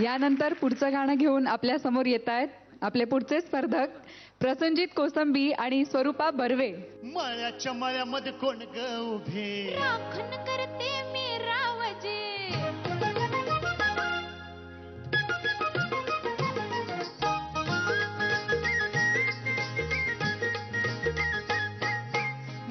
यानंतर पुढचं गाणं घेऊन आपल्या समोर येत आहेत आपले पुढचे स्पर्धक प्रसंजित कोसंबी आणि स्वरूपा बर्वे. मळ्याच्या मळ्यामध्ये कोण ग उभी राखण करते मी रावजी.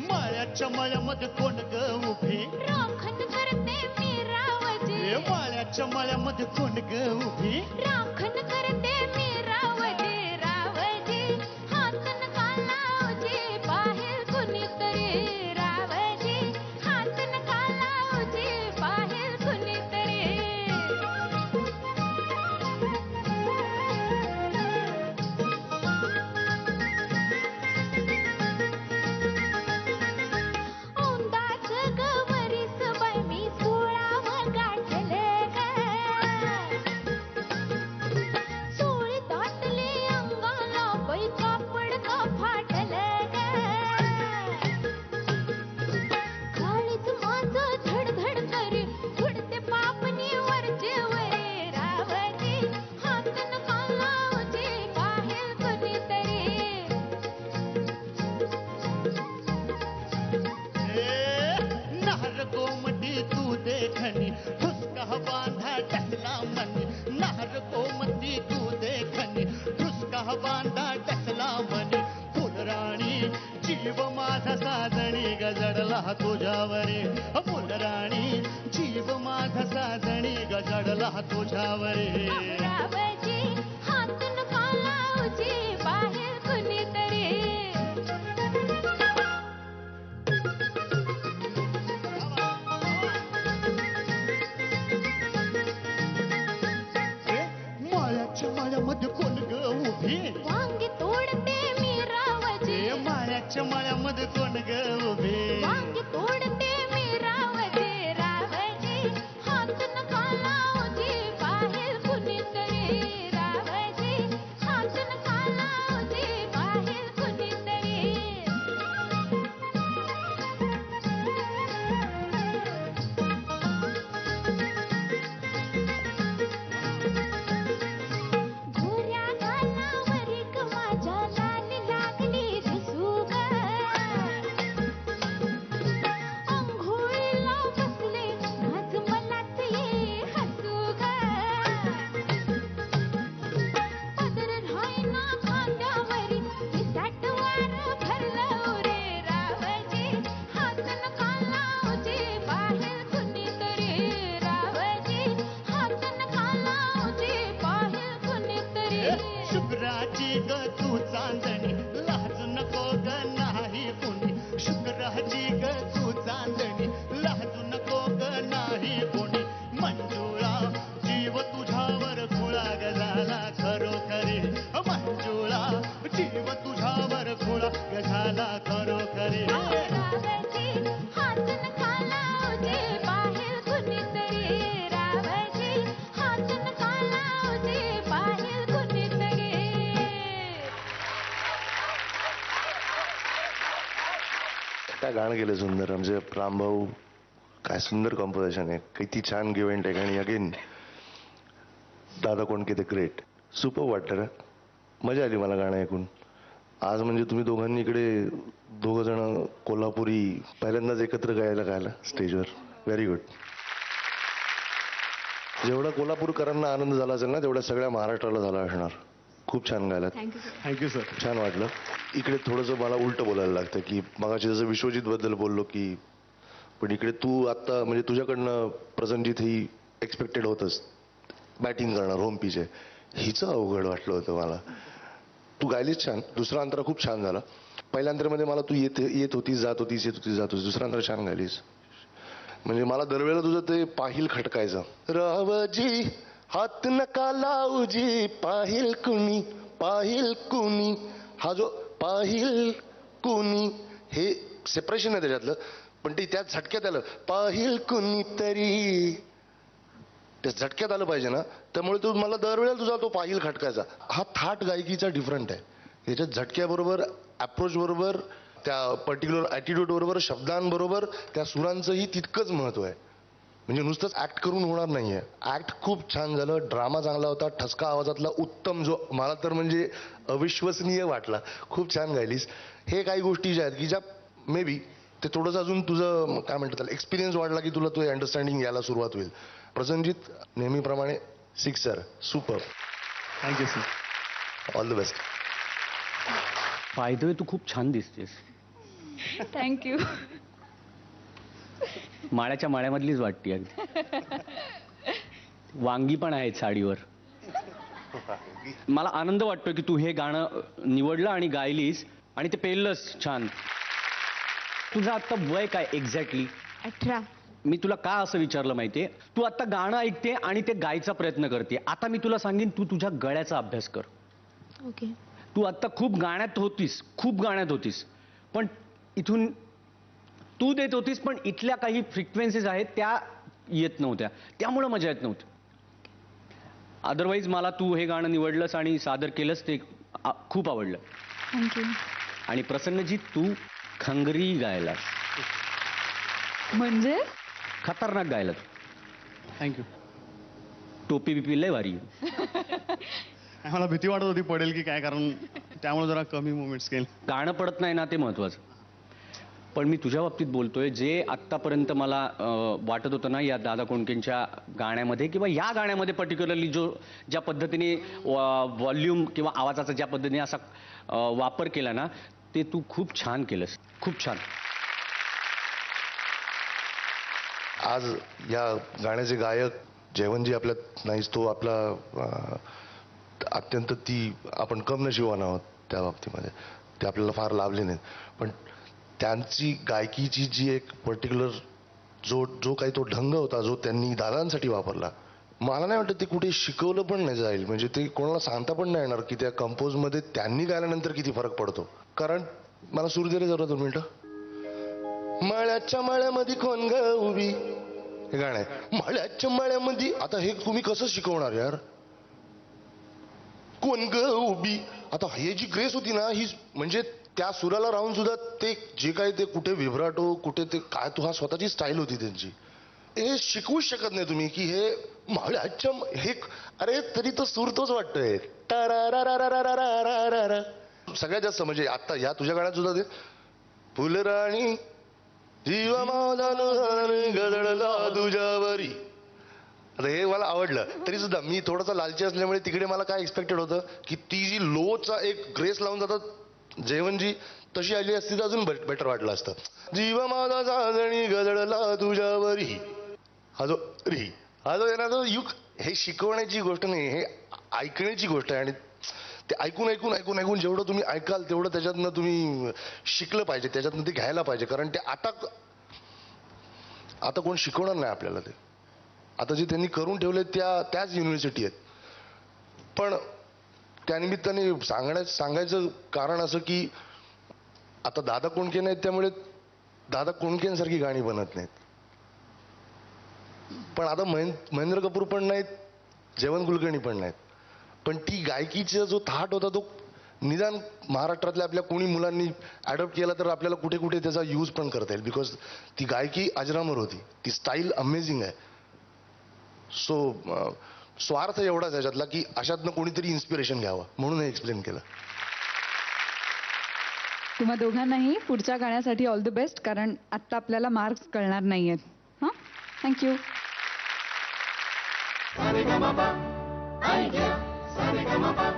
मळ्याच्या मळ्यामध्ये कोण ग उभी राखण करते मी रावजी. मळ्याच्या मळ्यामध्ये कोण ग उभी राखण करते मी रावजी. रावजी हातन कालावजी पाहिल कुणीतरी. रावजी हातन कालावजी पाहिल कुणीतरी. औंदाच गवरीस बाई मी सोळावं गाठलं ग. सोळी दाटली अंगाला बाई कापड का फाटलं ग. काळीच माझं धडधड करी उडते पापणी वरचे वरे. रावजी हातन कालावजी पाहिल कुणीतरी. नाहर कोमटी तू देखनी ठुसका बांधा टकला मनी. नाहर कोमटी तू देखनी ठुसका बांधा टकला मनी. फुलराणी जीव माझा साजणी गजडला तुझ्यावरे. फुलराणी जीव माझा साजणी गजडला तुझ्यावरे. रावजी हातन कालावजी पाहिल कुणीतरी. माळ्याच्या माळ्यामध्ये कोण ग उभी वांगी तोडते मी रावजी. माळ्याच्या माळ्यामध्ये कोण ग उभी वांगी तोडते मी रावजी. रावजी हातन कालावजी पाहिल कुणीतरी. रावजी हातन कालावजी पाहिल कुणीतरी. भुऱ्या गालावरी ग माझ्या लाली लागली दिसू ग. अंघोळीला बसले आज मलाच ये हसू ग. पदर राहीना खांद्यावरी हे साठवार भरलं रे. रावजी हातन कालावजी पाहिल कुणीतरी. रावजी हातन कालावजी पाहिल कुणीतरी. शुक्राची ग तू चांदणी लाज नको ग नाही कोणी. शुक्राची ग तू चांदणी लाज नको ग नाही कोणी. मंजुळा जीव तुझ्यावर खुळा ग झाला खरोखरी. मंजुळा जीव तुझ्यावर खुळा ग झाला खरोखरी. रावजी हातन कालावजी पाहिल कुणीतरी. रावजी हातन कालावजी पाहिल कुणीतरी. काय गाणं केलं सुंदर म्हणजे रामभाऊ. काय सुंदर कॉम्पोजिशन आहे. किती छान गिव्ह अँड टेक. आणि अगेन दादा कोंडके ते ग्रेट. सुपर वाटलं रे. मजा आली मला गाणं ऐकून. आज म्हणजे तुम्ही दोघांनी इकडे दोघं जण कोल्हापुरी पहिल्यांदाच एकत्र गायला स्टेजवर. Very good. जेवढा कोल्हापूरकरांना आनंद झाला असेल ना तेवढा सगळ्या महाराष्ट्राला झाला असणार. खूप छान गायलात. Thank you sir. छान वाटलं. इकडे थोडंसं मला उलटं बोलायला लागतं की मगाशी जसं विश्वजित बद्दल बोललो की पण इकडे तू आत्ता म्हणजे तुझ्याकडनं प्रसंजित ही एक्सपेक्टेड होतंच बॅटिंग करणार होम पिच आहे. हिचं अवघड वाटलं होतं मला. तू गायलीच छान. दुसरा अंतरा खूप छान झाला. पहिल्या अंतरामध्ये मला तू येत होतीस जात होतीस. दुसरा अंतरा छान गायलीस. म्हणजे मला दरवेळेला तुझं ते पाहिल खटकायचं. रावजी हात नका लावजी पाहिल कुणी. हा जो पाहिल कुणी हे सेपरेशन आहे त्याच्यातलं पण ते त्यात झटक्यात आलं. पाहिल कुणीतरी त्या झटक्यात आलं पाहिजे ना. त्यामुळे तू मला दरवेळेला तुझा तो पाहिल खटकायचा. हा थाट गायकीचा डिफरंट आहे. त्याच्यात झटक्याबरोबर अप्रोच बरोबर त्या पर्टिक्युलर ॲटिट्यूड बरोबर शब्दांबरोबर त्या सुरांचंही तितकंच महत्व आहे. म्हणजे नुसतंच ऍक्ट करून होणार नाहीये. ऍक्ट खूप छान झालं, ड्रामा चांगला होता, ठसका आवाजातला उत्तम जो मला तर म्हणजे अविश्वसनीय वाटला. खूप छान गायलीस. हे काही गोष्टी ज्या आहेत की ज्या मे बी ते थोडंसं अजून तुझं काय म्हणतात त्याला एक्सपिरियन्स वाढला की तुला तो अंडरस्टँडिंग यायला सुरुवात होईल. प्रसन्नजीत नेहमीप्रमाणे sixer, super. Thank you sir. All the best. By the way तू खूप छान दिसतेस. थँक्यू. माळ्याच्या माळ्यामधलीच वाटते अगदी. वांगी पण आहेत साडीवर. मला आनंद वाटतोय की तू हे गाणं निवडलं आणि गायलीस आणि ते पेललंस छान. तुझं आता वय काय एक्झॅक्टली? 18. मी तुला का असं विचारलं माहितीये, तू आता गाणं ऐकते आणि ते गायचा प्रयत्न करते. आता मी तुला सांगेन तू तुझ्या गळ्याचा अभ्यास कर. ओके. तू आता खूप गाण्यात होतीस पण इथून तू देत होतीस पण इथल्या काही फ्रिक्वेन्सीज आहेत त्या येत नव्हत्या, त्यामुळं मजा येत नव्हती. अदरवाईज मला तू हे गाणं निवडलंस आणि सादर केलंस ते खूप आवडलं. थँक्यू. आणि प्रसन्नजीत तू खंगरी गायलास, म्हणजे खतरनाक गायला तू. थँक्यू. टोपी बिपी लय भारी. मला भीती वाटत होती पडेल की काय, कारण त्यामुळे जरा कमी मुवमेंट्स केले. गाणं पडत नाही ना ते महत्वाचं. पण मी तुझ्या बाबतीत बोलतोय, जे आत्तापर्यंत मला वाटत होतं ना या दादा कोंडकेंच्या गाण्यामध्ये किंवा या गाण्यामध्ये पर्टिक्युलरली ज्या पद्धतीने व्हॉल्यूम किंवा आवाजाचा ज्या पद्धतीने असा वापर केला ना ते तू खूप छान केलंस. खूप छान. आज या गाण्याचे गायक जयवंतजी आपल्यात नाहीच. तो आपला अत्यंत ती आपण कमनशिवान आहोत त्या बाबतीमध्ये. ते आपल्याला फार लाभले नाहीत. पण त्यांची गायकीची जी एक पर्टिक्युलर जो काही तो ढंग होता जो त्यांनी दादांसाठी वापरला, मला नाही वाटत ते कुठे शिकवलं पण नाही जाईल. म्हणजे ते कोणाला सांगता पण नाही येणार की त्या कंपोजमध्ये त्यांनी गायल्यानंतर किती फरक पडतो. कारण मला सूर दिले जरा 2 मिनिटं. मळ्याच्या मळ्यामध्ये कोण ग उभी, हे गाणं आहे. मळ्याच्या मळ्यामध्ये. आता हे तुम्ही कसं शिकवणार यार, कोण ग उभी. आता हे जी ग्रेस होती ना ही म्हणजे त्या सुराला राहून सुद्धा ते जे काय ते कुठे विभ्राटो कुठे ते काय तो हा स्वतःची स्टाईल होती त्यांची. हे शिकवूच शकत नाही तुम्ही की हे मळ्याच्या हे अरे तरी तो सूर तोच वाटतोय. सगळ्यात जास्त म्हणजे आता या तुझ्या गाण्यात सुद्धा ते फुलराणी जीवा माझा गदळला तुझ्यावरी. आता हे मला आवडलं. तरी सुद्धा मी थोडासा लालची असल्यामुळे तिकडे मला काय एक्सपेक्टेड होतं की ती जी लोचा एक ग्रेस लावून जातात जयवंतजी तशी आली असती तर अजून बेटर वाटलं असतं. जीवा माझा साजणी गदळला तुझ्यावरी. हा जो येणार तो युग, हे शिकवण्याची गोष्ट नाही, हे ऐकण्याची गोष्ट आहे. आणि ते ऐकून जेवढं तुम्ही ऐकाल तेवढं त्याच्यातनं तुम्ही शिकलं पाहिजे, त्याच्यातनं ते घ्यायला पाहिजे. कारण ते आता कोण शिकवणार नाही आपल्याला. ते आता जे त्यांनी करून ठेवले त्याच युनिव्हर्सिटी आहेत. पण त्यानिमित्ताने सांगायचं कारण असं की आता दादा कोंडके नाहीत त्यामुळे दादा कोंडकेंसारखी गाणी बनत नाहीत. पण आता महेंद्र कपूर पण नाहीत, जयवंत कुलकर्णी पण नाहीत. पण ती गायकीचा जो थाट होता तो निदान महाराष्ट्रातल्या आपल्या कोणी मुलांनी अडॉप्ट केला तर आपल्याला कुठे कुठे त्याचा यूज पण करता येईल. बिकॉज ती गायकी अजरामर होती, ती स्टाईल अमेझिंग आहे. सो स्वार्थ एवढाच याच्यातला की अशातनं कोणीतरी इन्स्पिरेशन घ्यावं म्हणून हे एक्सप्लेन केलं. तुम्हा दोघांनाही पुढच्या गाण्यासाठी ऑल द बेस्ट. कारण आत्ता आपल्याला मार्क्स कळणार नाहीयेत. हां, thank you. Sa re ga ma pa, ai ya, sa re ga ma pa.